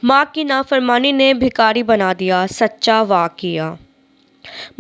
माँ की नाफरमानी ने भिखारी बना दिया, सच्चा वाक़या।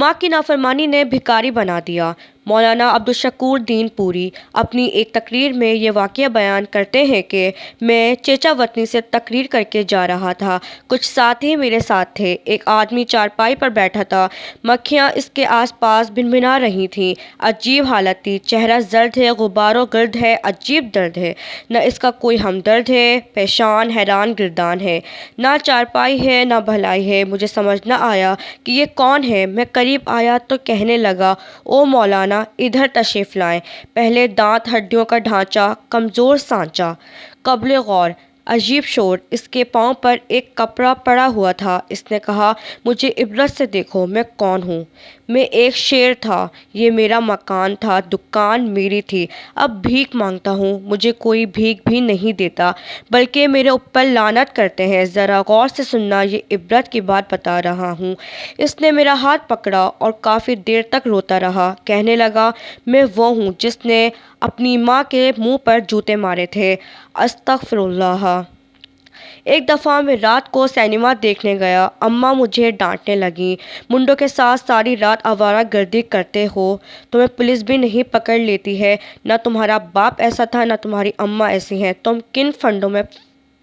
माँ की नाफरमानी ने भिखारी बना दिया। मौलाना अब्दुल शकूर दीन पूरी अपनी एक तकरीर में ये वाक़या बयान करते हैं कि मैं चेचा वतनी से तकरीर करके जा रहा था। कुछ साथी मेरे साथ थे। एक आदमी चारपाई पर बैठा था। मक्खियाँ इसके आसपास भिनभिना रही थीं। अजीब हालत थी। चेहरा जर्द है, गुब्बारों गर्द है, अजीब दर्द है। न इसका कोई हमदर्द है, पेशान हैरान गिरदान है। ना चारपाई है ना भलाई है। मुझे समझ न आया कि ये कौन है। मैं करीब आया तो कहने लगा, ओ मौलाना, इधर तशरीफ़ लाएं। पहले दांत, हड्डियों का ढांचा, कमज़ोर सांचा, क़ाबिल गौर। अजीब शोर। इसके पाँव पर एक कपड़ा पड़ा हुआ था। इसने कहा, मुझे इबरत से देखो, मैं कौन हूँ। मैं एक शेर था। ये मेरा मकान था, दुकान मेरी थी। अब भीख मांगता हूँ। मुझे कोई भीख भी नहीं देता, बल्कि मेरे ऊपर लानत करते हैं। ज़रा गौर से सुनना, ये इबरत की बात बता रहा हूँ। इसने मेरा हाथ पकड़ा और काफ़ी देर तक रोता रहा। कहने लगा, मैं वो हूँ जिसने अपनी माँ के मुंह पर जूते मारे थे। अस्तगफिरुल्लाह। एक दफ़ा मैं रात को सिनेमा देखने गया। अम्मा मुझे डांटने लगी, मुंडों के साथ सारी रात आवारा गर्दी करते हो, तुम्हें पुलिस भी नहीं पकड़ लेती है। न तुम्हारा बाप ऐसा था, न तुम्हारी अम्मा ऐसी हैं। तुम किन फंडों में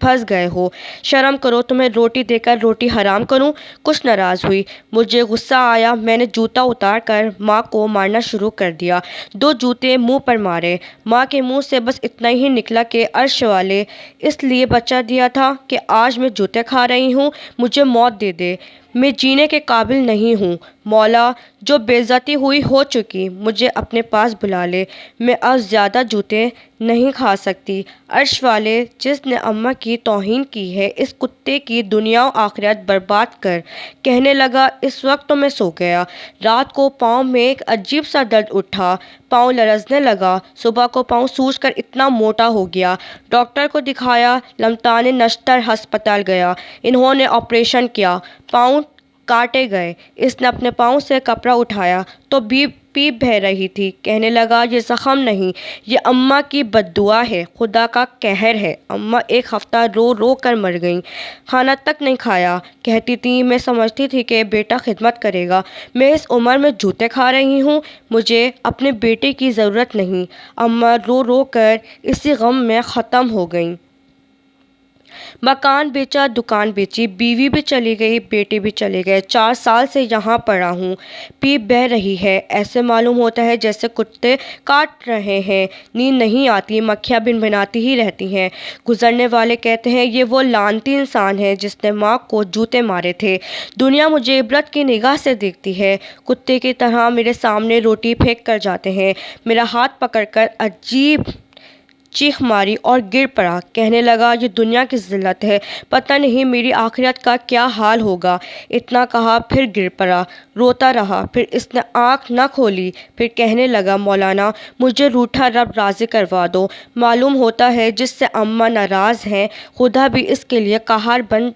फंस गए हो। शर्म करो। तुम्हें रोटी देकर रोटी हराम करूं। कुछ नाराज़ हुई। मुझे गुस्सा आया। मैंने जूता उतार कर माँ को मारना शुरू कर दिया। 2 जूते मुंह पर मारे। माँ के मुंह से बस इतना ही निकला कि अर्श वाले, इसलिए बचा दिया था कि आज मैं जूते खा रही हूँ, मुझे मौत दे दे। मैं जीने के काबिल नहीं हूँ। मौला, जो बेइज्जती हुई हो चुकी, मुझे अपने पास बुला ले। मैं अब ज़्यादा जूते नहीं खा सकती। अर्श वाले, जिसने अम्मा की तौहीन की है, इस कुत्ते की दुनिया और आखिरत बर्बाद कर। कहने लगा। इस वक्त तो मैं सो गया। रात को पाँव में एक अजीब सा दर्द उठा। पाँव लरजने लगा। सुबह को पाँव सूजकर इतना मोटा हो गया। डॉक्टर को दिखाया। लमताने नश्तर अस्पताल गया। इन्होंने ऑपरेशन किया। पाँव काटे गए। इसने अपने पाँव से कपड़ा उठाया तो पीप बह रही थी। कहने लगा, ये ज़ख्म नहीं, ये अम्मा की बद्दुआ है, खुदा का कहर है। अम्मा 1 हफ्ता रो रो कर मर गईं। खाना तक नहीं खाया। कहती थी, मैं समझती थी कि बेटा खिदमत करेगा। मैं इस उम्र में जूते खा रही हूँ। मुझे अपने बेटे की ज़रूरत नहीं। अम्मा रो रो कर इसी गम में ख़त्म हो गईं। मकान बेचा, दुकान बेची, बीवी भी चली गई, बेटे भी चले गए। 4 साल से यहाँ पड़ा हूँ। पीप बह रही है। ऐसे मालूम होता है जैसे कुत्ते काट रहे हैं। नींद नहीं आती। मक्खियाँ भिनभिनाती ही रहती हैं। गुजरने वाले कहते हैं, ये वो लानती इंसान है जिसने माँ को जूते मारे थे। दुनिया मुझे इबरत की निगाह से देखती है। कुत्ते की तरह मेरे सामने रोटी फेंक कर जाते हैं। मेरा हाथ पकड़कर अजीब चीख मारी और गिर पड़ा। कहने लगा, ये दुनिया की ज़िल्लत है, पता नहीं मेरी आखिरत का क्या हाल होगा। इतना कहा फिर गिर पड़ा। रोता रहा। फिर इसने आँख न खोली। फिर कहने लगा, मौलाना, मुझे रूठा रब राज़ी करवा दो। मालूम होता है जिससे अम्मा नाराज़ हैं, खुदा भी इसके लिए कहार बन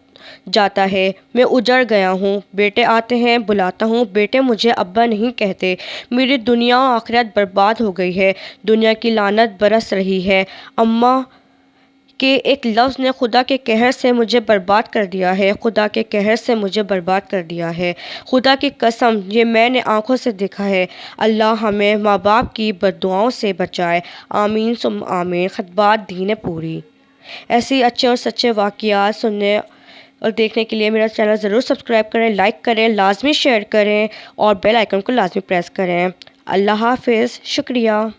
जाता है। मैं उजड़ गया हूँ। बेटे आते हैं, बुलाता हूँ, बेटे मुझे अब्बा नहीं कहते। मेरी दुनिया और आखिरत बर्बाद हो गई है। दुनिया की लानत बरस रही है। अम्मा के एक लफ्ज़ ने खुदा के कहर से मुझे बर्बाद कर दिया है। खुदा के कहर से मुझे बर्बाद कर दिया है। खुदा की कसम, ये मैंने आँखों से देखा है। अल्लाह हमें माँ बाप की बद्दुआओं से बचाए। आमीन सुम आमीन। खतबात दीन पूरी। ऐसे ही अच्छे और सच्चे वाक़यात सुनने और देखने के लिए मेरा चैनल ज़रूर सब्सक्राइब करें, लाइक करें, लाजमी शेयर करें और बेल आइकन को लाजमी प्रेस करें। अल्लाह हाफ़िज़। शुक्रिया।